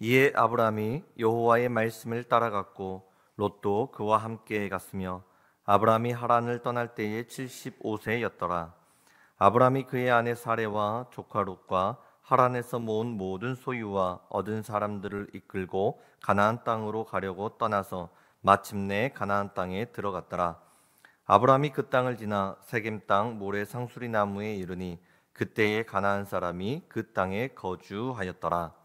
이에 아브라함이 여호와의 말씀을 따라갔고 롯도 그와 함께 갔으며 아브라함이 하란을 떠날 때에 75세였더라. 아브라함이 그의 아내 사레와 조카 롯과 하란에서 모은 모든 소유와 얻은 사람들을 이끌고 가나안 땅으로 가려고 떠나서 마침내 가나안 땅에 들어갔더라. 아브라함이 그 땅을 지나 세겜 땅 모래 상수리 나무에 이르니 그때에 가나안 사람이 그 땅에 거주하였더라.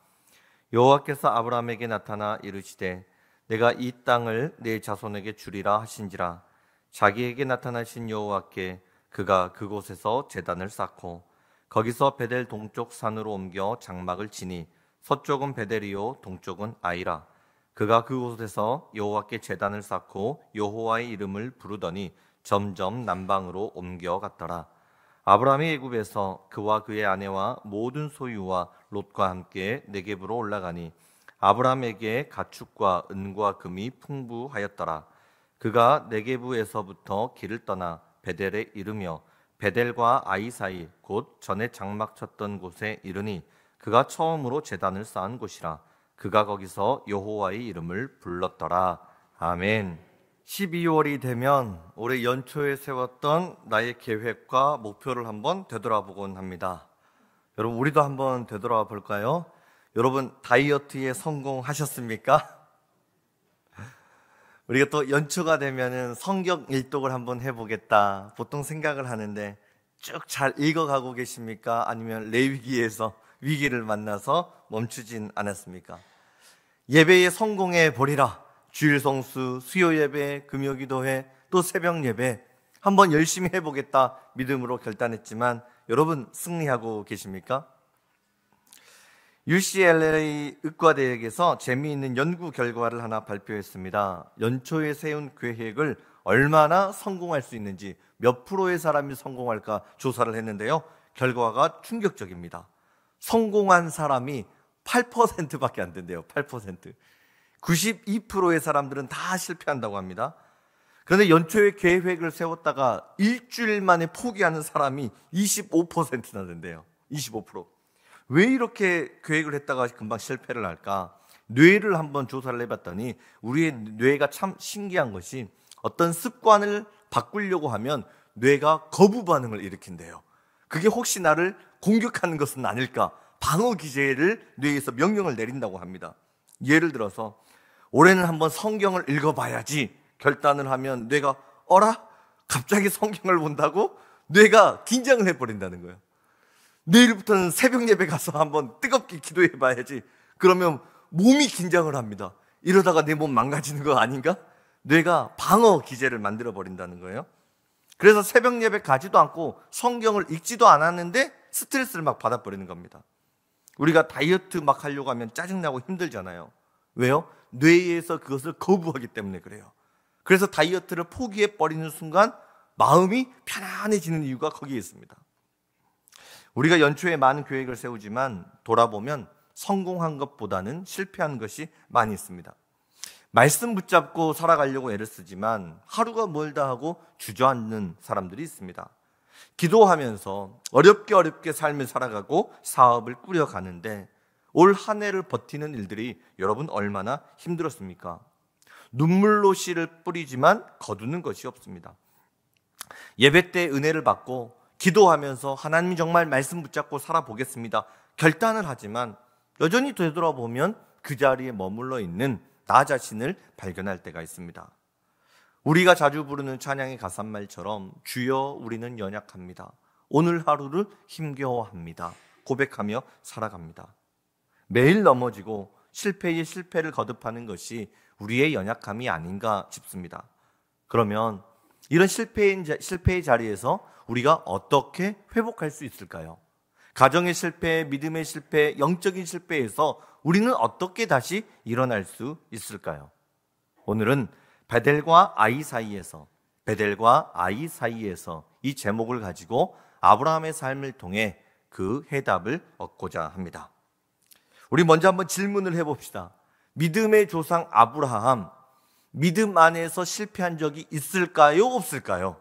여호와께서 아브라함에게 나타나 이르시되 내가 이 땅을 내 자손에게 주리라 하신지라. 자기에게 나타나신 여호와께 그가 그곳에서 제단을 쌓고 거기서 베델 동쪽 산으로 옮겨 장막을 치니 서쪽은 베델이요 동쪽은 아이라. 그가 그곳에서 여호와께 제단을 쌓고 여호와의 이름을 부르더니 점점 남방으로 옮겨갔더라. 아브라함이 애굽에서 그와 그의 아내와 모든 소유와 롯과 함께 네겝으로 올라가니 아브라함에게 가축과 은과 금이 풍부하였더라. 그가 네겝에서부터 길을 떠나 베델에 이르며 베델과 아이 사이 곧 전에 장막 쳤던 곳에 이르니 그가 처음으로 제단을 쌓은 곳이라. 그가 거기서 여호와의 이름을 불렀더라. 아멘. 12월이 되면 올해 연초에 세웠던 나의 계획과 목표를 한번 되돌아보곤 합니다. 여러분, 우리도 한번 되돌아 볼까요? 여러분, 다이어트에 성공하셨습니까? 우리가 또 연초가 되면은 성경 일독을 한번 해보겠다 보통 생각을 하는데 쭉 잘 읽어가고 계십니까? 아니면 레위기에서 위기를 만나서 멈추진 않았습니까? 예배에 성공해 보리라. 주일 성수, 수요 예배, 금요 기도회, 또 새벽 예배 한번 열심히 해보겠다 믿음으로 결단했지만 여러분 승리하고 계십니까? UCLA 의과대학에서 재미있는 연구 결과를 하나 발표했습니다. 연초에 세운 계획을 얼마나 성공할 수 있는지 몇 프로의 사람이 성공할까 조사를 했는데요. 결과가 충격적입니다. 성공한 사람이 8%밖에 안 된대요. 8%. 92%의 사람들은 다 실패한다고 합니다. 그런데 연초에 계획을 세웠다가 일주일 만에 포기하는 사람이 25%나 된대요. 25%. 왜 이렇게 계획을 했다가 금방 실패를 할까? 뇌를 한번 조사를 해봤더니 우리의 뇌가 참 신기한 것이 어떤 습관을 바꾸려고 하면 뇌가 거부 반응을 일으킨대요. 그게 혹시 나를 공격하는 것은 아닐까? 방어 기제를 뇌에서 명령을 내린다고 합니다. 예를 들어서 올해는 한번 성경을 읽어봐야지 결단을 하면 뇌가 어라? 갑자기 성경을 본다고? 뇌가 긴장을 해버린다는 거예요. 내일부터는 새벽 예배 가서 한번 뜨겁게 기도해봐야지. 그러면 몸이 긴장을 합니다. 이러다가 내 몸 망가지는 거 아닌가? 뇌가 방어 기제를 만들어버린다는 거예요. 그래서 새벽 예배 가지도 않고 성경을 읽지도 않았는데 스트레스를 막 받아버리는 겁니다. 우리가 다이어트 막 하려고 하면 짜증나고 힘들잖아요. 왜요? 뇌에서 그것을 거부하기 때문에 그래요. 그래서 다이어트를 포기해버리는 순간 마음이 편안해지는 이유가 거기에 있습니다. 우리가 연초에 많은 계획을 세우지만 돌아보면 성공한 것보다는 실패한 것이 많이 있습니다. 말씀 붙잡고 살아가려고 애를 쓰지만 하루가 멀다 하고 주저앉는 사람들이 있습니다. 기도하면서 어렵게 삶을 살아가고 사업을 꾸려가는데 올 한 해를 버티는 일들이 여러분 얼마나 힘들었습니까? 눈물로 씨를 뿌리지만 거두는 것이 없습니다. 예배 때 은혜를 받고 기도하면서 하나님 정말 말씀 붙잡고 살아보겠습니다 결단을 하지만 여전히 되돌아보면 그 자리에 머물러 있는 나 자신을 발견할 때가 있습니다. 우리가 자주 부르는 찬양의 가사말처럼 주여 우리는 연약합니다. 오늘 하루를 힘겨워합니다. 고백하며 살아갑니다. 매일 넘어지고 실패에 실패를 거듭하는 것이 우리의 연약함이 아닌가 싶습니다. 그러면 이런 실패의 자리에서 우리가 어떻게 회복할 수 있을까요? 가정의 실패, 믿음의 실패, 영적인 실패에서 우리는 어떻게 다시 일어날 수 있을까요? 오늘은 베델과 아이 사이에서 이 제목을 가지고 아브라함의 삶을 통해 그 해답을 얻고자 합니다. 우리 먼저 한번 질문을 해봅시다. 믿음의 조상 아브라함, 믿음 안에서 실패한 적이 있을까요? 없을까요?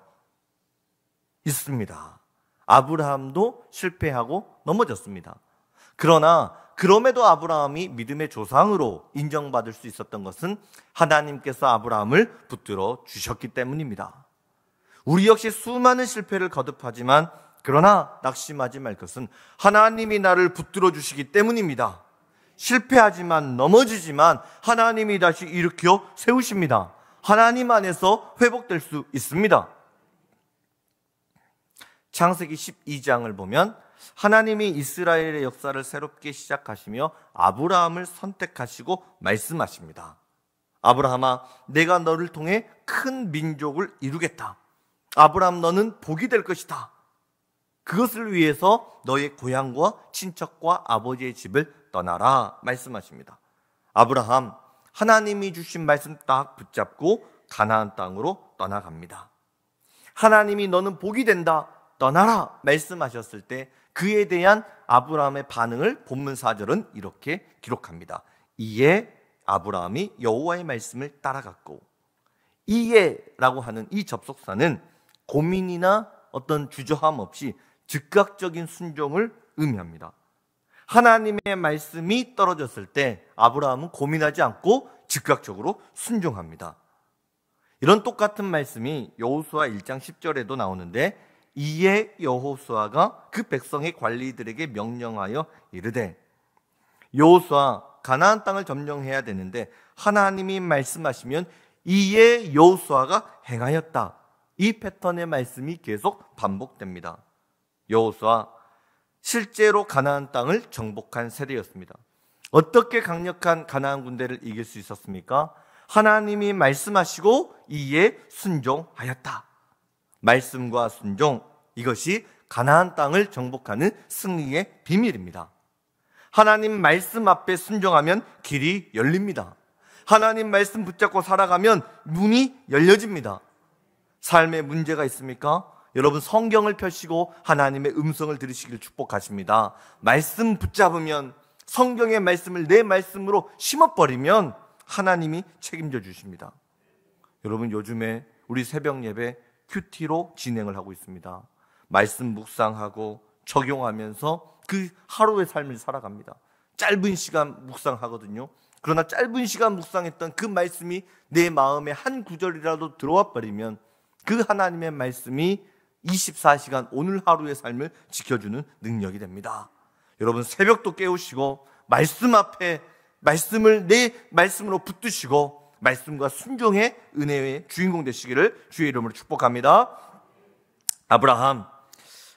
있습니다. 아브라함도 실패하고 넘어졌습니다. 그러나 그럼에도 아브라함이 믿음의 조상으로 인정받을 수 있었던 것은 하나님께서 아브라함을 붙들어 주셨기 때문입니다. 우리 역시 수많은 실패를 거듭하지만 그러나 낙심하지 말 것은 하나님이 나를 붙들어 주시기 때문입니다. 실패하지만 넘어지지만 하나님이 다시 일으켜 세우십니다. 하나님 안에서 회복될 수 있습니다. 창세기 12장을 보면 하나님이 이스라엘의 역사를 새롭게 시작하시며 아브라함을 선택하시고 말씀하십니다. 아브라함아, 내가 너를 통해 큰 민족을 이루겠다. 아브라함, 너는 복이 될 것이다. 그것을 위해서 너의 고향과 친척과 아버지의 집을 떠나라 말씀하십니다. 아브라함, 하나님이 주신 말씀 딱 붙잡고 가나안 땅으로 떠나갑니다. 하나님이 너는 복이 된다, 떠나라 말씀하셨을 때 그에 대한 아브라함의 반응을 본문 4절은 이렇게 기록합니다. 이에 아브라함이 여호와의 말씀을 따라갔고, 이에라고 하는 이 접속사는 고민이나 어떤 주저함 없이 즉각적인 순종을 의미합니다. 하나님의 말씀이 떨어졌을 때 아브라함은 고민하지 않고 즉각적으로 순종합니다. 이런 똑같은 말씀이 여호수아 1장 10절에도 나오는데, 이에 여호수아가 그 백성의 관리들에게 명령하여 이르되, 여호수아, 가나안 땅을 점령해야 되는데 하나님이 말씀하시면 이에 여호수아가 행하였다. 이 패턴의 말씀이 계속 반복됩니다. 여호수아, 실제로 가나안 땅을 정복한 세대였습니다. 어떻게 강력한 가나안 군대를 이길 수 있었습니까? 하나님이 말씀하시고 이에 순종하였다. 말씀과 순종, 이것이 가나안 땅을 정복하는 승리의 비밀입니다. 하나님 말씀 앞에 순종하면 길이 열립니다. 하나님 말씀 붙잡고 살아가면 문이 열려집니다. 삶에 문제가 있습니까? 여러분, 성경을 펴시고 하나님의 음성을 들으시길 축복하십니다. 말씀 붙잡으면, 성경의 말씀을 내 말씀으로 심어버리면 하나님이 책임져 주십니다. 여러분, 요즘에 우리 새벽 예배 큐티로 진행을 하고 있습니다. 말씀 묵상하고 적용하면서 그 하루의 삶을 살아갑니다. 짧은 시간 묵상하거든요. 그러나 짧은 시간 묵상했던 그 말씀이 내 마음에 한 구절이라도 들어와 버리면 그 하나님의 말씀이 24시간 오늘 하루의 삶을 지켜주는 능력이 됩니다. 여러분, 새벽도 깨우시고 말씀 앞에 말씀을 내 말씀으로 붙드시고 말씀과 순종의 은혜의 주인공 되시기를 주의 이름으로 축복합니다. 아브라함,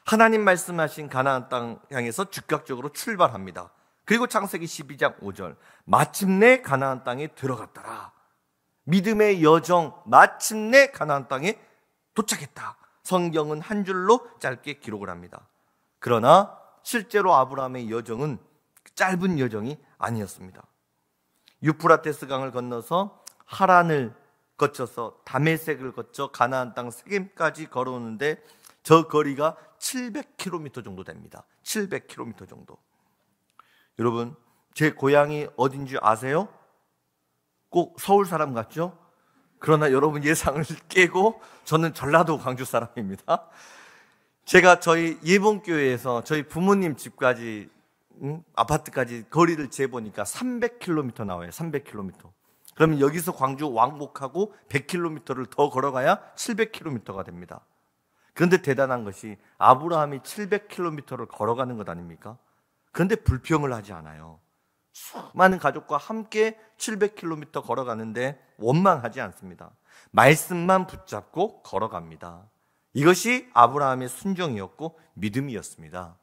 하나님 말씀하신 가나안 땅 향해서 즉각적으로 출발합니다. 그리고 창세기 12장 5절, 마침내 가나안 땅에 들어갔더라. 믿음의 여정, 마침내 가나안 땅에 도착했다. 성경은 한 줄로 짧게 기록을 합니다. 그러나 실제로 아브라함의 여정은 짧은 여정이 아니었습니다. 유프라테스 강을 건너서 하란을 거쳐서 다메섹을 거쳐 가나안 땅 세겜까지 걸어오는데 저 거리가 700km 정도 됩니다. 700km 정도. 여러분, 제 고향이 어딘지 아세요? 꼭 서울 사람 같죠? 그러나 여러분 예상을 깨고 저는 전라도 광주 사람입니다. 제가 저희 예봉교회에서 저희 부모님 집까지 아파트까지 거리를 재보니까 300km 나와요. 300km. 그러면 여기서 광주 왕복하고 100km를 더 걸어가야 700km가 됩니다. 그런데 대단한 것이 아브라함이 700km를 걸어가는 것 아닙니까? 그런데 불평을 하지 않아요. 수많은 가족과 함께 700km 걸어가는데 원망하지 않습니다. 말씀만 붙잡고 걸어갑니다. 이것이 아브라함의 순종이었고 믿음이었습니다.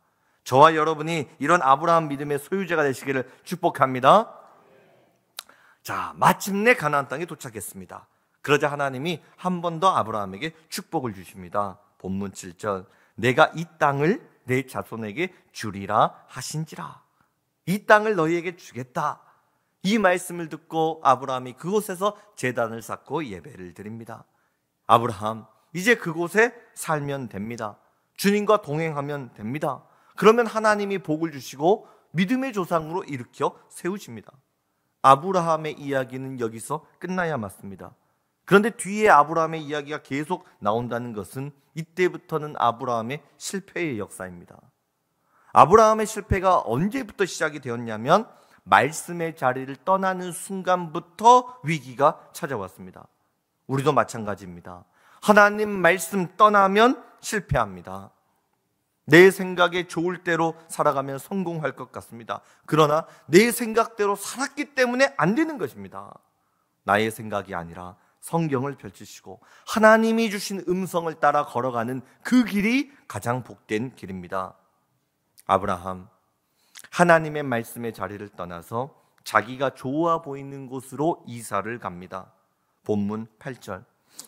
저와 여러분이 이런 아브라함 믿음의 소유자가 되시기를 축복합니다. 자, 마침내 가나안 땅에 도착했습니다. 그러자 하나님이 한 번 더 아브라함에게 축복을 주십니다. 본문 7절, 내가 이 땅을 내 자손에게 주리라 하신지라. 이 땅을 너희에게 주겠다. 이 말씀을 듣고 아브라함이 그곳에서 제단을 쌓고 예배를 드립니다. 아브라함, 이제 그곳에 살면 됩니다. 주님과 동행하면 됩니다. 그러면 하나님이 복을 주시고 믿음의 조상으로 일으켜 세우십니다. 아브라함의 이야기는 여기서 끝나야 맞습니다. 그런데 뒤에 아브라함의 이야기가 계속 나온다는 것은 이때부터는 아브라함의 실패의 역사입니다. 아브라함의 실패가 언제부터 시작이 되었냐면 말씀의 자리를 떠나는 순간부터 위기가 찾아왔습니다. 우리도 마찬가지입니다. 하나님 말씀 떠나면 실패합니다. 내 생각에 좋을 대로 살아가면 성공할 것 같습니다. 그러나 내 생각대로 살았기 때문에 안 되는 것입니다. 나의 생각이 아니라 성경을 펼치시고 하나님이 주신 음성을 따라 걸어가는 그 길이 가장 복된 길입니다. 아브라함, 하나님의 말씀의 자리를 떠나서 자기가 좋아 보이는 곳으로 이사를 갑니다. 본문 8절.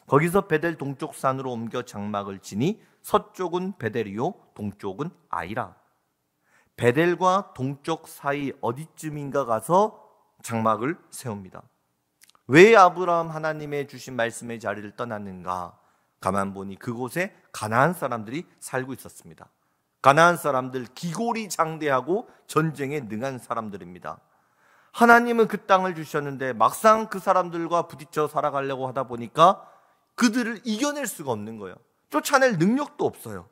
거기서 베델 동쪽 산으로 옮겨 장막을 지니 서쪽은 베델이요 동쪽은 아이라. 베델과 동쪽 사이 어디쯤인가 가서 장막을 세웁니다. 왜 아브라함 하나님의 주신 말씀의 자리를 떠났는가? 가만 보니 그곳에 가나안 사람들이 살고 있었습니다. 가나안 사람들 기골이 장대하고 전쟁에 능한 사람들입니다. 하나님은 그 땅을 주셨는데 막상 그 사람들과 부딪혀 살아가려고 하다 보니까 그들을 이겨낼 수가 없는 거예요. 쫓아낼 능력도 없어요.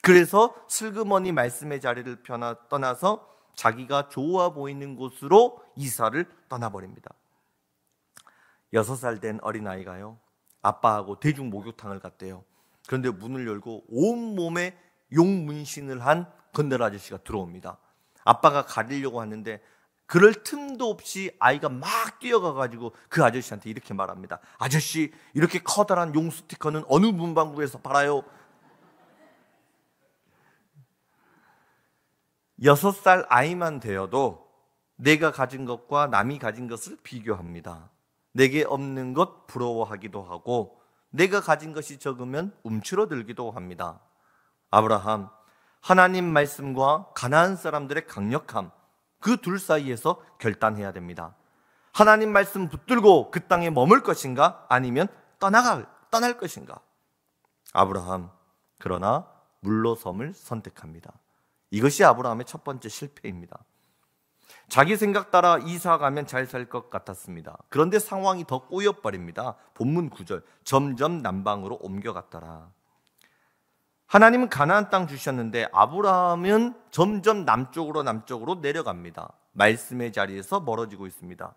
그래서 슬그머니 말씀의 자리를 떠나서 자기가 좋아 보이는 곳으로 이사를 떠나버립니다. 6살 된 어린아이가요, 아빠하고 대중 목욕탕을 갔대요. 그런데 문을 열고 온몸에 용 문신을 한 건달 아저씨가 들어옵니다. 아빠가 가리려고 하는데 그럴 틈도 없이 아이가 막 뛰어가가지고 그 아저씨한테 이렇게 말합니다. 아저씨, 이렇게 커다란 용 스티커는 어느 문방구에서 팔아요? 6살 아이만 되어도 내가 가진 것과 남이 가진 것을 비교합니다. 내게 없는 것 부러워하기도 하고 내가 가진 것이 적으면 움츠러들기도 합니다. 아브라함, 하나님 말씀과 가나안 사람들의 강력함, 그 둘 사이에서 결단해야 됩니다. 하나님 말씀 붙들고 그 땅에 머물 것인가? 아니면 떠날 것인가? 아브라함, 그러나 물러섬을 선택합니다. 이것이 아브라함의 첫 번째 실패입니다. 자기 생각 따라 이사 가면 잘 살 것 같았습니다. 그런데 상황이 더 꼬여버립니다. 본문 9절, 점점 남방으로 옮겨갔더라. 하나님은 가나안 땅 주셨는데 아브라함은 점점 남쪽으로 내려갑니다. 말씀의 자리에서 멀어지고 있습니다.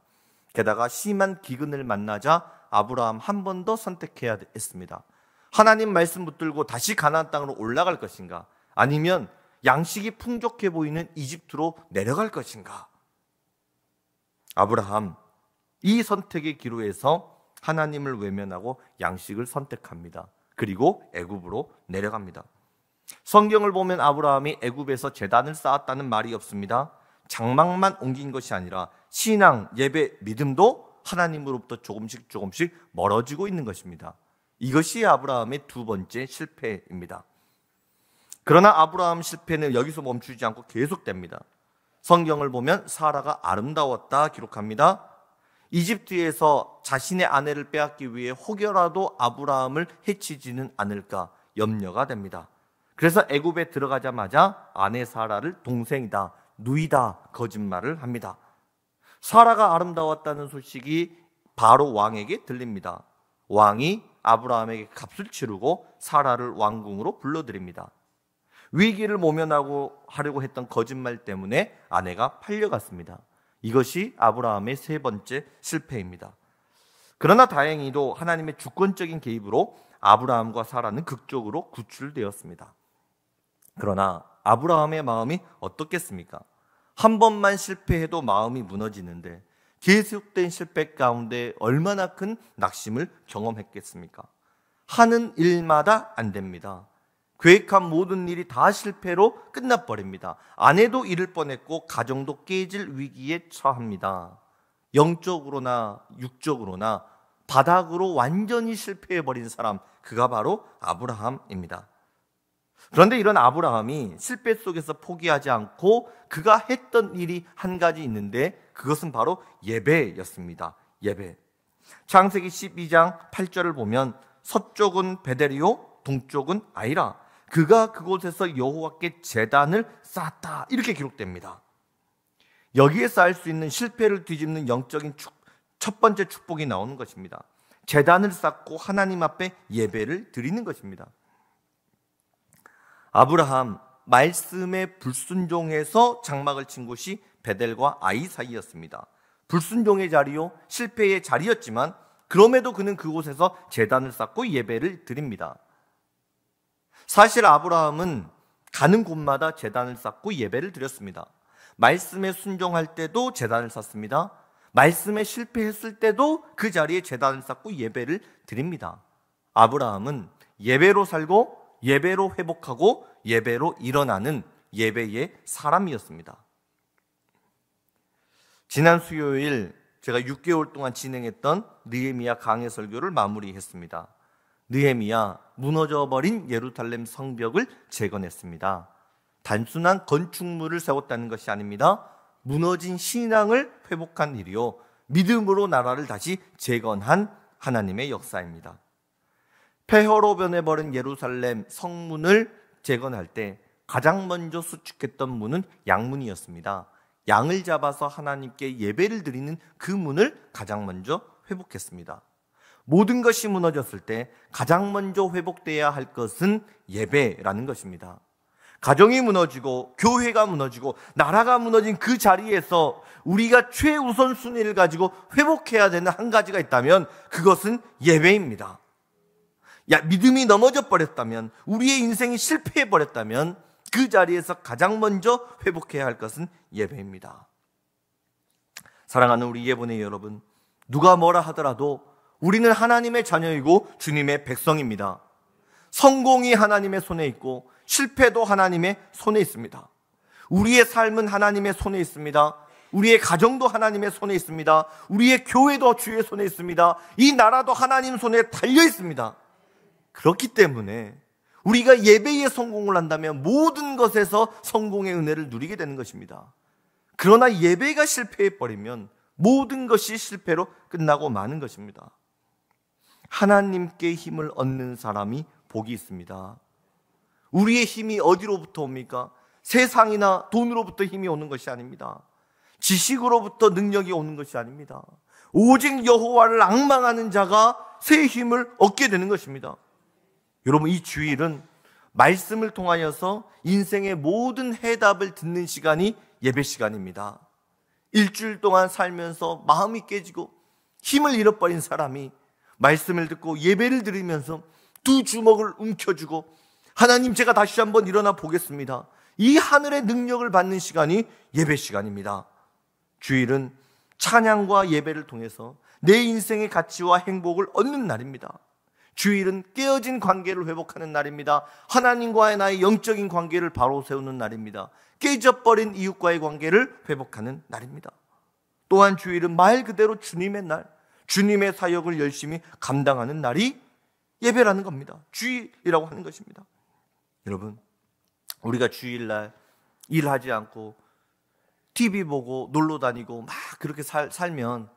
게다가 심한 기근을 만나자 아브라함 한 번 더 선택해야 했습니다. 하나님 말씀 붙들고 다시 가나안 땅으로 올라갈 것인가? 아니면 양식이 풍족해 보이는 이집트로 내려갈 것인가? 아브라함, 이 선택의 기로에서 하나님을 외면하고 양식을 선택합니다. 그리고 애굽으로 내려갑니다. 성경을 보면 아브라함이 애굽에서 제단을 쌓았다는 말이 없습니다. 장막만 옮긴 것이 아니라 신앙, 예배, 믿음도 하나님으로부터 조금씩 멀어지고 있는 것입니다. 이것이 아브라함의 두 번째 실패입니다. 그러나 아브라함 실패는 여기서 멈추지 않고 계속됩니다. 성경을 보면 사라가 아름다웠다 기록합니다. 이집트에서 자신의 아내를 빼앗기 위해 혹여라도 아브라함을 해치지는 않을까 염려가 됩니다. 그래서 애굽에 들어가자마자 아내 사라를 동생이다, 누이다 거짓말을 합니다. 사라가 아름다웠다는 소식이 바로 왕에게 들립니다. 왕이 아브라함에게 값을 치르고 사라를 왕궁으로 불러들입니다. 위기를 모면하려고 했던 거짓말 때문에 아내가 팔려갔습니다. 이것이 아브라함의 세 번째 실패입니다. 그러나 다행히도 하나님의 주권적인 개입으로 아브라함과 사라는 극적으로 구출되었습니다. 그러나 아브라함의 마음이 어떻겠습니까? 한 번만 실패해도 마음이 무너지는데 계속된 실패 가운데 얼마나 큰 낙심을 경험했겠습니까? 하는 일마다 안 됩니다. 계획한 모든 일이 다 실패로 끝나버립니다. 아내도 잃을 뻔했고 가정도 깨질 위기에 처합니다. 영적으로나 육적으로나 바닥으로 완전히 실패해버린 사람, 그가 바로 아브라함입니다. 그런데 이런 아브라함이 실패 속에서 포기하지 않고 그가 했던 일이 한 가지 있는데 그것은 바로 예배였습니다. 예배. 창세기 12장 8절을 보면 서쪽은 베델이요 동쪽은 아이라. 그가 그곳에서 여호와께 제단을 쌓았다. 이렇게 기록됩니다. 여기에 쌓을 수 있는 실패를 뒤집는 영적인 첫 번째 축복이 나오는 것입니다. 제단을 쌓고 하나님 앞에 예배를 드리는 것입니다. 아브라함, 말씀에 불순종해서 장막을 친 곳이 베델과 아이 사이였습니다. 불순종의 자리요, 실패의 자리였지만 그럼에도 그는 그곳에서 제단을 쌓고 예배를 드립니다. 사실 아브라함은 가는 곳마다 제단을 쌓고 예배를 드렸습니다. 말씀에 순종할 때도 제단을 쌓습니다. 말씀에 실패했을 때도 그 자리에 제단을 쌓고 예배를 드립니다. 아브라함은 예배로 살고 예배로 회복하고 예배로 일어나는 예배의 사람이었습니다. 지난 수요일 제가 6개월 동안 진행했던 느헤미야 강해 설교를 마무리했습니다. 느헤미야, 무너져버린 예루살렘 성벽을 재건했습니다. 단순한 건축물을 세웠다는 것이 아닙니다. 무너진 신앙을 회복한 일이요, 믿음으로 나라를 다시 재건한 하나님의 역사입니다. 폐허로 변해버린 예루살렘 성문을 재건할 때 가장 먼저 수축했던 문은 양문이었습니다. 양을 잡아서 하나님께 예배를 드리는 그 문을 가장 먼저 회복했습니다. 모든 것이 무너졌을 때 가장 먼저 회복돼야 할 것은 예배라는 것입니다. 가정이 무너지고 교회가 무너지고 나라가 무너진 그 자리에서 우리가 최우선 순위를 가지고 회복해야 되는 한 가지가 있다면 그것은 예배입니다. 믿음이 넘어져 버렸다면, 우리의 인생이 실패해 버렸다면 그 자리에서 가장 먼저 회복해야 할 것은 예배입니다. 사랑하는 우리 예본의 여러분, 누가 뭐라 하더라도 우리는 하나님의 자녀이고 주님의 백성입니다. 성공이 하나님의 손에 있고 실패도 하나님의 손에 있습니다. 우리의 삶은 하나님의 손에 있습니다. 우리의 가정도 하나님의 손에 있습니다. 우리의 교회도 주의 손에 있습니다. 이 나라도 하나님 손에 달려 있습니다. 그렇기 때문에 우리가 예배에 성공을 한다면 모든 것에서 성공의 은혜를 누리게 되는 것입니다. 그러나 예배가 실패해버리면 모든 것이 실패로 끝나고 마는 것입니다. 하나님께 힘을 얻는 사람이 복이 있습니다. 우리의 힘이 어디로부터 옵니까? 세상이나 돈으로부터 힘이 오는 것이 아닙니다. 지식으로부터 능력이 오는 것이 아닙니다. 오직 여호와를 앙망하는 자가 새 힘을 얻게 되는 것입니다. 여러분, 이 주일은 말씀을 통하여서 인생의 모든 해답을 듣는 시간이 예배 시간입니다. 일주일 동안 살면서 마음이 깨지고 힘을 잃어버린 사람이 말씀을 듣고 예배를 드리면서 두 주먹을 움켜쥐고 하나님, 제가 다시 한번 일어나 보겠습니다, 이 하늘의 능력을 받는 시간이 예배 시간입니다. 주일은 찬양과 예배를 통해서 내 인생의 가치와 행복을 얻는 날입니다. 주일은 깨어진 관계를 회복하는 날입니다. 하나님과의 나의 영적인 관계를 바로 세우는 날입니다. 깨져버린 이웃과의 관계를 회복하는 날입니다. 또한 주일은 말 그대로 주님의 날, 주님의 사역을 열심히 감당하는 날이 예배라는 겁니다. 주일이라고 하는 것입니다. 여러분, 우리가 주일날 일하지 않고 TV 보고 놀러 다니고 막 그렇게 살면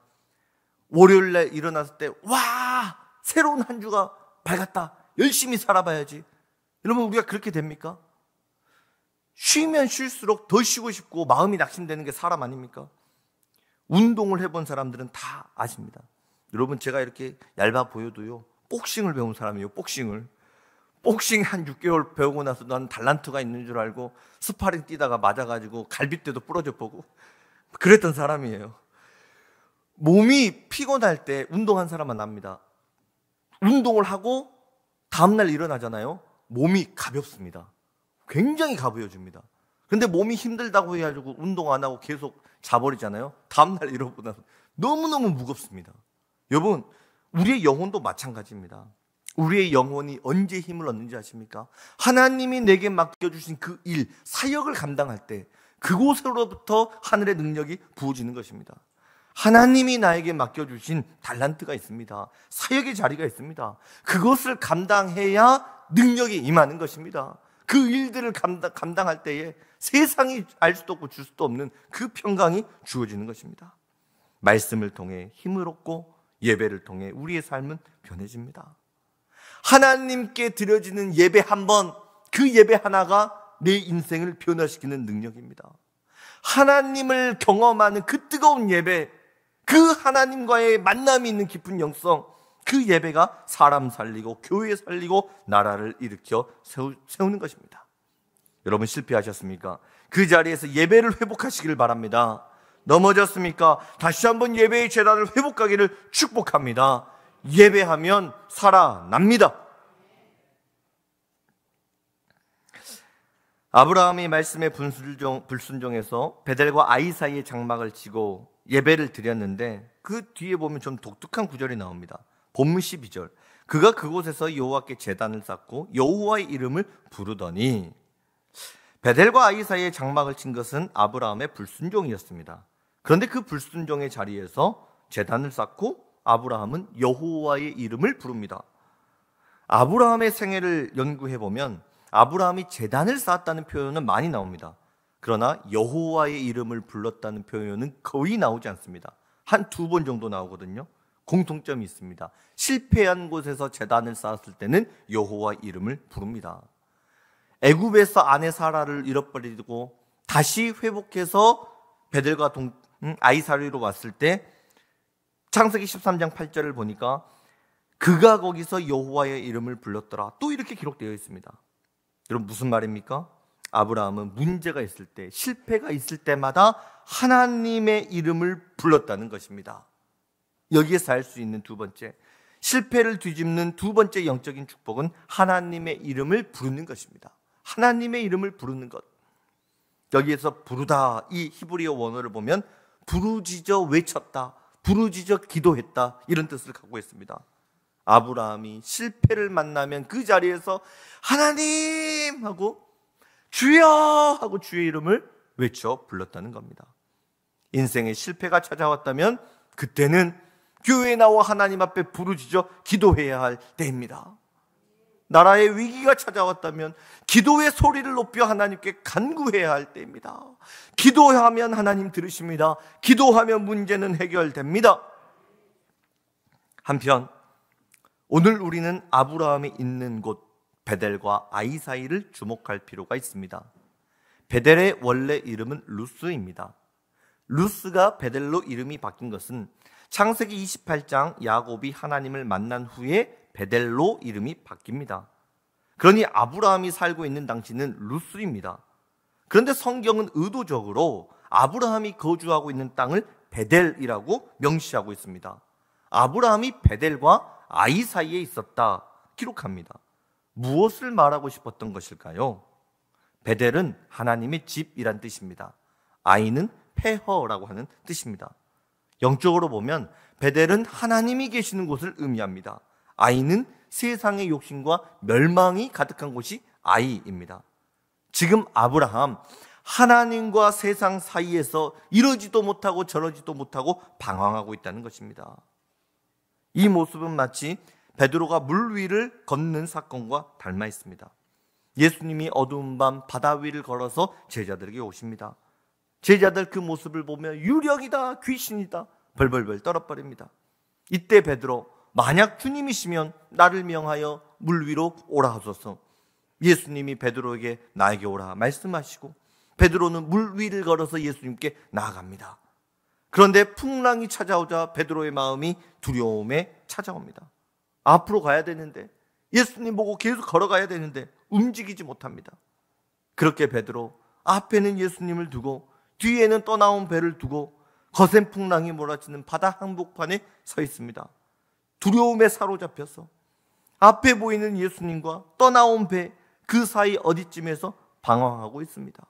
월요일날 일어났을 때 와, 새로운 한 주가 밝았다, 열심히 살아봐야지. 여러분, 우리가 그렇게 됩니까? 쉬면 쉴수록 더 쉬고 싶고 마음이 낙심되는 게 사람 아닙니까? 운동을 해본 사람들은 다 아십니다. 여러분, 제가 이렇게 얇아 보여도요, 복싱을 배운 사람이에요. 복싱 한 6개월 배우고 나서 난 달란트가 있는 줄 알고 스파링 뛰다가 맞아가지고 갈비뼈도 부러져 보고 그랬던 사람이에요. 몸이 피곤할 때 운동한 사람만 압니다. 운동을 하고 다음날 일어나잖아요. 몸이 가볍습니다. 굉장히 가벼워집니다. 근데 몸이 힘들다고 해가지고 운동 안 하고 계속 자버리잖아요. 다음날 일어나서 너무너무 무겁습니다. 여러분, 우리의 영혼도 마찬가지입니다. 우리의 영혼이 언제 힘을 얻는지 아십니까? 하나님이 내게 맡겨주신 그 일, 사역을 감당할 때 그곳으로부터 하늘의 능력이 부어지는 것입니다. 하나님이 나에게 맡겨주신 달란트가 있습니다. 사역의 자리가 있습니다. 그것을 감당해야 능력이 임하는 것입니다. 그 일들을 감당할 때에 세상이 알 수도 없고 줄 수도 없는 그 평강이 주어지는 것입니다. 말씀을 통해 힘을 얻고 예배를 통해 우리의 삶은 변해집니다. 하나님께 드려지는 예배 한 번, 그 예배 하나가 내 인생을 변화시키는 능력입니다. 하나님을 경험하는 그 뜨거운 예배, 그 하나님과의 만남이 있는 깊은 영성, 그 예배가 사람 살리고 교회 살리고 나라를 일으켜 세우는 것입니다. 여러분 실패하셨습니까? 그 자리에서 예배를 회복하시길 바랍니다. 넘어졌습니까? 다시 한번 예배의 제단을 회복하기를 축복합니다. 예배하면 살아납니다. 아브라함이 말씀에 불순종해서 베델과 아이 사이에 장막을 치고 예배를 드렸는데 그 뒤에 보면 좀 독특한 구절이 나옵니다. 본문 12절. 그가 그곳에서 여호와께 제단을 쌓고 여호와의 이름을 부르더니, 베델과 아이 사이에 장막을 친 것은 아브라함의 불순종이었습니다. 그런데 그 불순종의 자리에서 제단을 쌓고 아브라함은 여호와의 이름을 부릅니다. 아브라함의 생애를 연구해 보면 아브라함이 제단을 쌓았다는 표현은 많이 나옵니다. 그러나 여호와의 이름을 불렀다는 표현은 거의 나오지 않습니다. 한 2번 정도 나오거든요. 공통점이 있습니다. 실패한 곳에서 제단을 쌓았을 때는 여호와 이름을 부릅니다. 애굽에서 아내 사라를 잃어버리고 다시 회복해서 베델과 아이 사리로 왔을 때 창세기 13장 8절을 보니까 그가 거기서 여호와의 이름을 불렀더라. 또 이렇게 기록되어 있습니다. 여러분 무슨 말입니까? 아브라함은 문제가 있을 때, 실패가 있을 때마다 하나님의 이름을 불렀다는 것입니다. 여기에서 알 수 있는 두 번째, 실패를 뒤집는 두 번째 영적인 축복은 하나님의 이름을 부르는 것입니다. 하나님의 이름을 부르는 것. 여기에서 부르다, 이 히브리어 원어를 보면 부르짖어 외쳤다, 부르짖어 기도했다, 이런 뜻을 갖고 있습니다. 아브라함이 실패를 만나면 그 자리에서 하나님 하고 주여 하고 주의 이름을 외쳐 불렀다는 겁니다. 인생에 실패가 찾아왔다면 그때는 교회에 나와 하나님 앞에 부르짖어 기도해야 할 때입니다. 나라의 위기가 찾아왔다면 기도의 소리를 높여 하나님께 간구해야 할 때입니다. 기도하면 하나님 들으십니다. 기도하면 문제는 해결됩니다. 한편 오늘 우리는 아브라함이 있는 곳 베델과 아이 사이를 주목할 필요가 있습니다. 베델의 원래 이름은 루스입니다. 루스가 베델로 이름이 바뀐 것은 창세기 28장 야곱이 하나님을 만난 후에 베델로 이름이 바뀝니다. 그러니 아브라함이 살고 있는 당시는 루스입니다. 그런데 성경은 의도적으로 아브라함이 거주하고 있는 땅을 베델이라고 명시하고 있습니다. 아브라함이 베델과 아이 사이에 있었다 기록합니다. 무엇을 말하고 싶었던 것일까요? 베델은 하나님의 집이란 뜻입니다. 아이는 폐허라고 하는 뜻입니다. 영적으로 보면 베델은 하나님이 계시는 곳을 의미합니다. 아이는 세상의 욕심과 멸망이 가득한 곳이 아이입니다. 지금 아브라함, 하나님과 세상 사이에서 이러지도 못하고 저러지도 못하고 방황하고 있다는 것입니다. 이 모습은 마치 베드로가 물 위를 걷는 사건과 닮아 있습니다. 예수님이 어두운 밤 바다 위를 걸어서 제자들에게 오십니다. 제자들 그 모습을 보며 유령이다, 귀신이다 벌벌벌 떨어버립니다. 이때 베드로, 만약 주님이시면 나를 명하여 물 위로 오라 하소서. 예수님이 베드로에게 나에게 오라 말씀하시고 베드로는 물 위를 걸어서 예수님께 나아갑니다. 그런데 풍랑이 찾아오자 베드로의 마음이 두려움에 찾아옵니다. 앞으로 가야 되는데, 예수님 보고 계속 걸어가야 되는데 움직이지 못합니다. 그렇게 베드로 앞에는 예수님을 두고 뒤에는 떠나온 배를 두고 거센 풍랑이 몰아치는 바다 한복판에 서 있습니다. 두려움에 사로잡혀서 앞에 보이는 예수님과 떠나온 배 그 사이 어디쯤에서 방황하고 있습니다.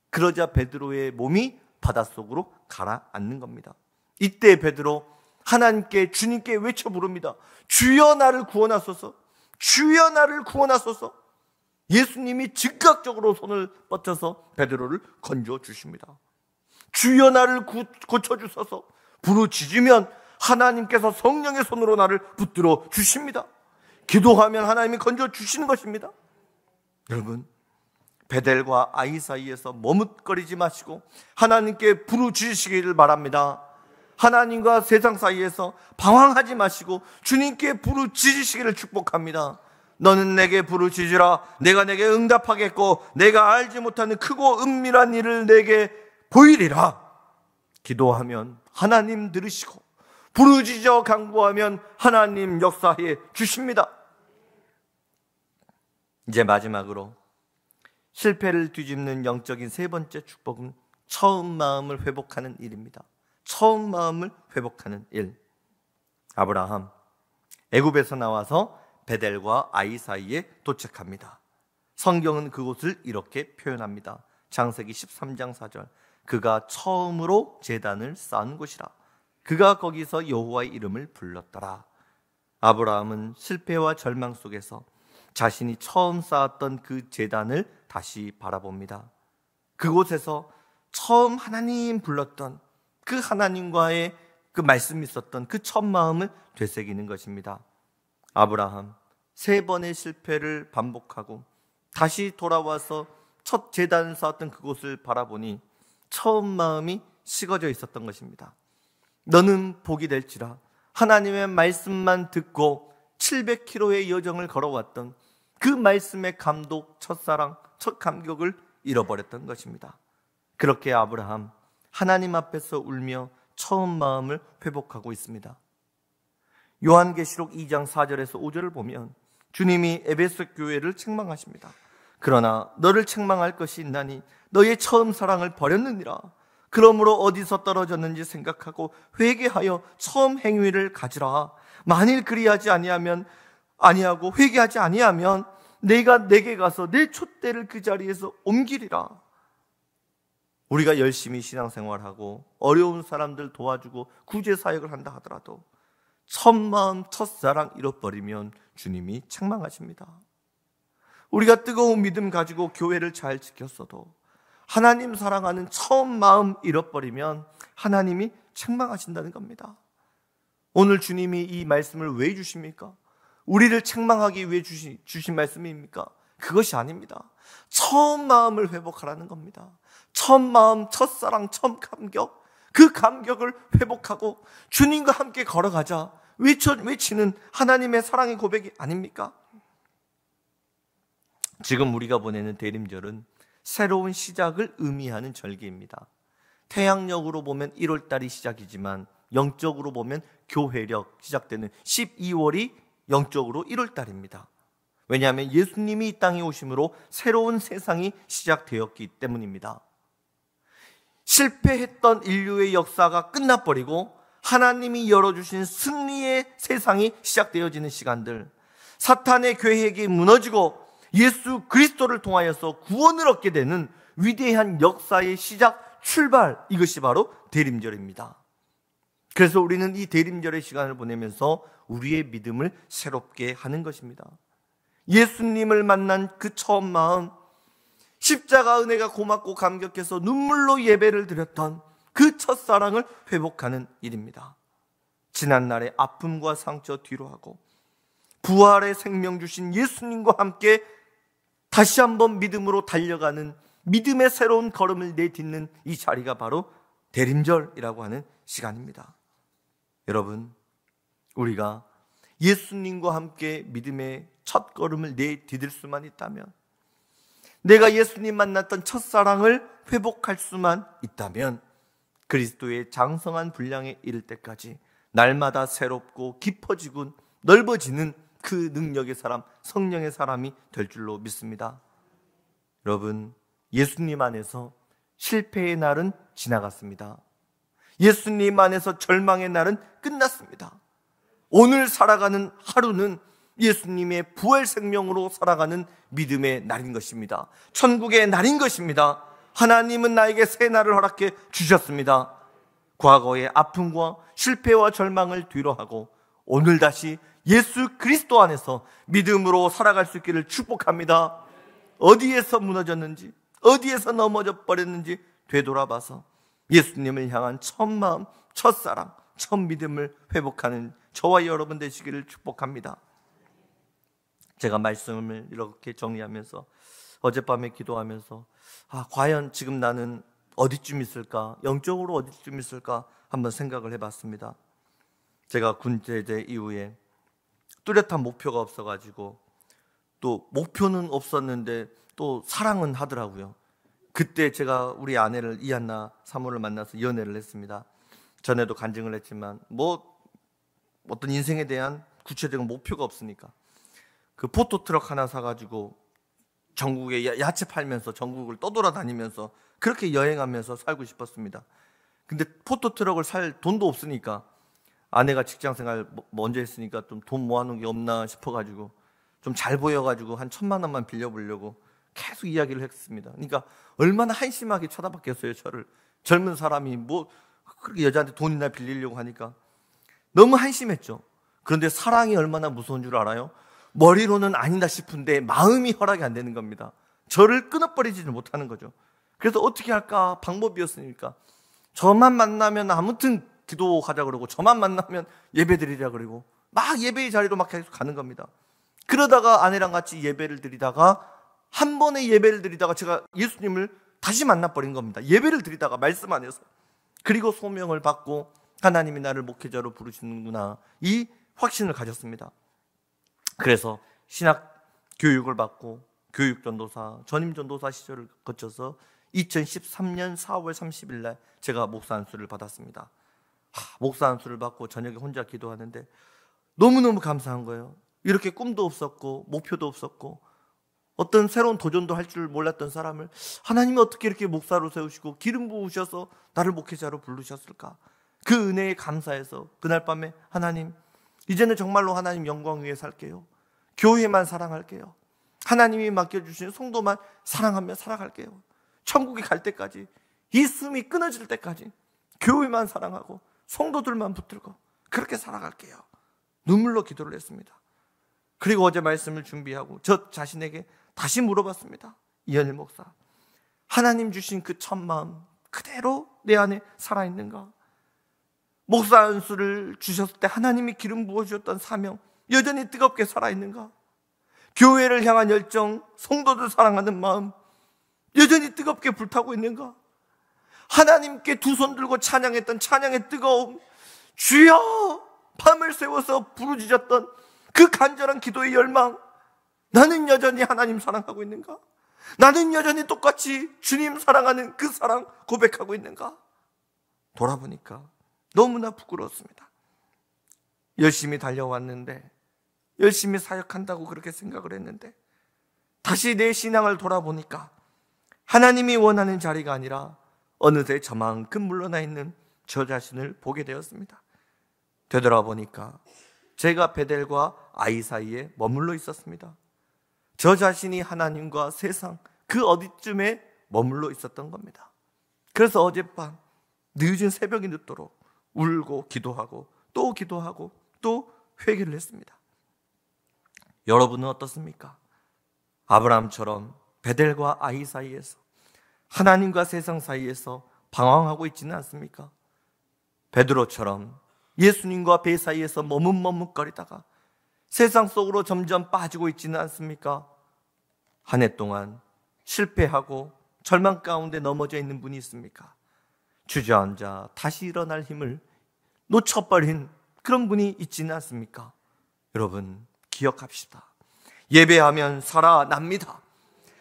그러자 베드로의 몸이 바닷속으로 가라앉는 겁니다. 이때 베드로 하나님께, 주님께 외쳐 부릅니다. 주여 나를 구원하소서, 주여 나를 구원하소서. 예수님이 즉각적으로 손을 뻗쳐서 베드로를 건져 주십니다. 주여 나를 고쳐주소서. 부르짖으면 하나님께서 성령의 손으로 나를 붙들어 주십니다. 기도하면 하나님이 건져 주시는 것입니다. 여러분, 베델과 아이 사이에서 머뭇거리지 마시고 하나님께 부르짖으시기를 바랍니다. 하나님과 세상 사이에서 방황하지 마시고 주님께 부르짖으시기를 축복합니다. 너는 내게 부르짖으라. 내가 내게 응답하겠고 내가 알지 못하는 크고 은밀한 일을 내게 보이리라. 기도하면 하나님 들으시고 부르짖어 간구하면 하나님 역사해 주십니다. 이제 마지막으로 실패를 뒤집는 영적인 세 번째 축복은 처음 마음을 회복하는 일입니다. 처음 마음을 회복하는 일. 아브라함, 애굽에서 나와서 베델과 아이 사이에 도착합니다. 성경은 그곳을 이렇게 표현합니다. 창세기 13장 4절. 그가 처음으로 제단을 쌓은 곳이라. 그가 거기서 여호와의 이름을 불렀더라. 아브라함은 실패와 절망 속에서 자신이 처음 쌓았던 그 제단을 다시 바라봅니다. 그곳에서 처음 하나님 불렀던 그 하나님과의 그 말씀이 있었던 그 첫 마음을 되새기는 것입니다. 아브라함, 3번의 실패를 반복하고 다시 돌아와서 첫 제단을 쌓았던 그곳을 바라보니 처음 마음이 식어져 있었던 것입니다. 너는 복이 될지라. 하나님의 말씀만 듣고 700km의 여정을 걸어왔던 그 말씀의 감독, 첫사랑, 첫 감격을 잃어버렸던 것입니다. 그렇게 아브라함, 하나님 앞에서 울며 처음 마음을 회복하고 있습니다. 요한계시록 2장 4절에서 5절을 보면 주님이 에베소 교회를 책망하십니다. 그러나 너를 책망할 것이 있나니 너의 처음 사랑을 버렸느니라. 그러므로 어디서 떨어졌는지 생각하고 회개하여 처음 행위를 가지라. 만일 그리하지 아니하고 회개하지 아니하면 내가 내게 가서 내 촛대를 그 자리에서 옮기리라. 우리가 열심히 신앙생활하고 어려운 사람들 도와주고 구제사역을 한다 하더라도 첫 마음, 첫사랑 잃어버리면 주님이 책망하십니다. 우리가 뜨거운 믿음 가지고 교회를 잘 지켰어도 하나님 사랑하는 처음 마음 잃어버리면 하나님이 책망하신다는 겁니다. 오늘 주님이 이 말씀을 왜 주십니까? 우리를 책망하기 위해 주신 말씀입니까? 그것이 아닙니다. 처음 마음을 회복하라는 겁니다. 첫 마음, 첫사랑, 첫 감격, 그 감격을 회복하고 주님과 함께 걸어가자 외치는 하나님의 사랑의 고백이 아닙니까? 지금 우리가 보내는 대림절은 새로운 시작을 의미하는 절기입니다. 태양력으로 보면 1월달이 시작이지만 영적으로 보면 교회력 시작되는 12월이 영적으로 1월달입니다. 왜냐하면 예수님이 이 땅에 오심으로 새로운 세상이 시작되었기 때문입니다. 실패했던 인류의 역사가 끝나버리고 하나님이 열어주신 승리의 세상이 시작되어지는 시간들, 사탄의 계획이 무너지고 예수 그리스도를 통하여서 구원을 얻게 되는 위대한 역사의 시작, 출발, 이것이 바로 대림절입니다. 그래서 우리는 이 대림절의 시간을 보내면서 우리의 믿음을 새롭게 하는 것입니다. 예수님을 만난 그 처음 마음, 십자가 은혜가 고맙고 감격해서 눈물로 예배를 드렸던 그 첫사랑을 회복하는 일입니다. 지난날의 아픔과 상처 뒤로 하고 부활의 생명 주신 예수님과 함께 다시 한번 믿음으로 달려가는 믿음의 새로운 걸음을 내딛는 이 자리가 바로 대림절이라고 하는 시간입니다. 여러분, 우리가 예수님과 함께 믿음의 첫 걸음을 내디딜 수만 있다면, 내가 예수님 만났던 첫사랑을 회복할 수만 있다면 그리스도의 장성한 분량에 이를 때까지 날마다 새롭고 깊어지고 넓어지는 그 능력의 사람, 성령의 사람이 될 줄로 믿습니다. 여러분, 예수님 안에서 실패의 날은 지나갔습니다. 예수님 안에서 절망의 날은 끝났습니다. 오늘 살아가는 하루는 예수님의 부활 생명으로 살아가는 믿음의 날인 것입니다. 천국의 날인 것입니다. 하나님은 나에게 새 날을 허락해 주셨습니다. 과거의 아픔과 실패와 절망을 뒤로하고 오늘 다시 예수 그리스도 안에서 믿음으로 살아갈 수 있기를 축복합니다. 어디에서 무너졌는지, 어디에서 넘어져 버렸는지 되돌아봐서 예수님을 향한 첫 마음, 첫사랑, 첫 믿음을 회복하는 저와 여러분 되시기를 축복합니다. 제가 말씀을 이렇게 정리하면서 어젯밤에 기도하면서 과연 지금 나는 어디쯤 있을까? 영적으로 어디쯤 있을까? 한번 생각을 해봤습니다. 제가 군 제대 이후에 뚜렷한 목표가 없어가지고 또 목표는 없었는데 또 사랑은 하더라고요. 그때 제가 우리 아내를 이한나 사모를 만나서 연애를 했습니다. 전에도 간증을 했지만 어떤 인생에 대한 구체적인 목표가 없으니까 그 포토트럭 하나 사가지고 전국에 야채 팔면서 전국을 떠돌아다니면서 그렇게 여행하면서 살고 싶었습니다. 근데 포토트럭을 살 돈도 없으니까, 아내가 직장생활 먼저 했으니까 좀 돈 모아놓은 게 없나 싶어가지고 좀 잘 보여가지고 한 1,000만 원만 빌려보려고 계속 이야기를 했습니다. 그러니까 얼마나 한심하게 쳐다봤겠어요, 저를. 젊은 사람이 뭐 그렇게 여자한테 돈이나 빌리려고 하니까 너무 한심했죠. 그런데 사랑이 얼마나 무서운 줄 알아요? 머리로는 아니다 싶은데 마음이 허락이 안 되는 겁니다. 저를 끊어버리지를 못하는 거죠. 그래서 어떻게 할까 방법이었으니까, 저만 만나면 아무튼 기도하자 그러고, 저만 만나면 예배 드리자 그러고, 막 예배의 자리로 막 계속 가는 겁니다. 그러다가 아내랑 같이 예배를 드리다가, 한 번에 예배를 드리다가 제가 예수님을 다시 만나버린 겁니다. 예배를 드리다가 말씀 안에서. 그리고 소명을 받고 하나님이 나를 목회자로 부르시는구나, 이 확신을 가졌습니다. 그래서 신학 교육을 받고 교육전도사, 전임전도사 시절을 거쳐서 2013년 4월 30일 날 제가 목사 안수를 받았습니다. 목사 안수를 받고 저녁에 혼자 기도하는데 너무너무 감사한 거예요. 이렇게 꿈도 없었고 목표도 없었고 어떤 새로운 도전도 할 줄 몰랐던 사람을 하나님이 어떻게 이렇게 목사로 세우시고 기름 부으셔서 나를 목회자로 부르셨을까? 그 은혜에 감사해서 그날 밤에 하나님, 이제는 정말로 하나님 영광 위에 살게요. 교회만 사랑할게요. 하나님이 맡겨주신 성도만 사랑하며 살아갈게요. 천국에 갈 때까지, 이 숨이 끊어질 때까지 교회만 사랑하고 성도들만 붙들고 그렇게 살아갈게요. 눈물로 기도를 했습니다. 그리고 어제 말씀을 준비하고 저 자신에게 다시 물어봤습니다. 이현일 목사, 하나님 주신 그 첫 마음 그대로 내 안에 살아있는가? 목사 안수를 주셨을 때 하나님이 기름 부어주셨던 사명 여전히 뜨겁게 살아있는가? 교회를 향한 열정, 성도들 사랑하는 마음 여전히 뜨겁게 불타고 있는가? 하나님께 두 손 들고 찬양했던 찬양의 뜨거움, 주여 밤을 새워서 부르짖었던 그 간절한 기도의 열망, 나는 여전히 하나님 사랑하고 있는가? 나는 여전히 똑같이 주님 사랑하는 그 사랑 고백하고 있는가? 돌아보니까 너무나 부끄러웠습니다. 열심히 달려왔는데, 열심히 사역한다고 그렇게 생각을 했는데, 다시 내 신앙을 돌아보니까 하나님이 원하는 자리가 아니라 어느새 저만큼 물러나 있는 저 자신을 보게 되었습니다. 되돌아보니까 제가 베델과 아이 사이에 머물러 있었습니다. 저 자신이 하나님과 세상 그 어디쯤에 머물러 있었던 겁니다. 그래서 어젯밤 늦은 새벽이 늦도록 울고 기도하고 또 기도하고 또 회개를 했습니다. 여러분은 어떻습니까? 아브라함처럼 베델과 아이 사이에서, 하나님과 세상 사이에서 방황하고 있지는 않습니까? 베드로처럼 예수님과 배 사이에서 머뭇머뭇거리다가 세상 속으로 점점 빠지고 있지는 않습니까? 한 해 동안 실패하고 절망 가운데 넘어져 있는 분이 있습니까? 주저앉아 다시 일어날 힘을 놓쳐버린 그런 분이 있지는 않습니까? 여러분 기억합시다. 예배하면 살아납니다.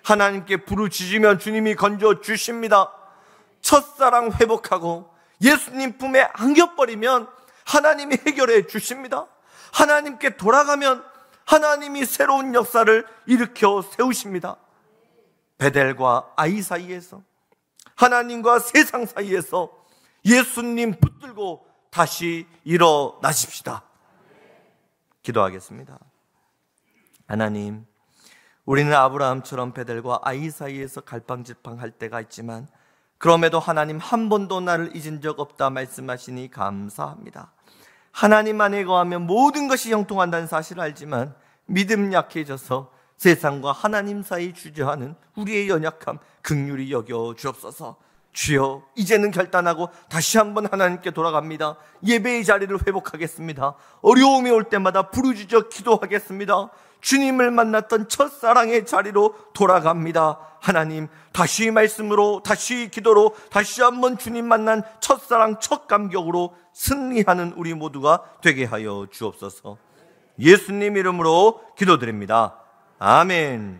하나님께 부르짖으면 주님이 건져주십니다. 첫사랑 회복하고 예수님 품에 안겨버리면 하나님이 해결해 주십니다. 하나님께 돌아가면 하나님이 새로운 역사를 일으켜 세우십니다. 베델과 아이 사이에서, 하나님과 세상 사이에서 예수님 붙들고 다시 일어나십시다. 기도하겠습니다. 하나님, 우리는 아브라함처럼 베델과 아이 사이에서 갈팡질팡할 때가 있지만 그럼에도 하나님 한 번도 나를 잊은 적 없다 말씀하시니 감사합니다. 하나님 안에 거하면 모든 것이 형통한다는 사실을 알지만 믿음 약해져서 세상과 하나님 사이 주저하는 우리의 연약함 긍휼히 여겨 주옵소서. 주여, 이제는 결단하고 다시 한번 하나님께 돌아갑니다. 예배의 자리를 회복하겠습니다. 어려움이 올 때마다 부르짖어 기도하겠습니다. 주님을 만났던 첫사랑의 자리로 돌아갑니다. 하나님, 다시 말씀으로, 다시 기도로, 다시 한번 주님 만난 첫사랑, 첫 감격으로 승리하는 우리 모두가 되게 하여 주옵소서. 예수님 이름으로 기도드립니다. 아멘.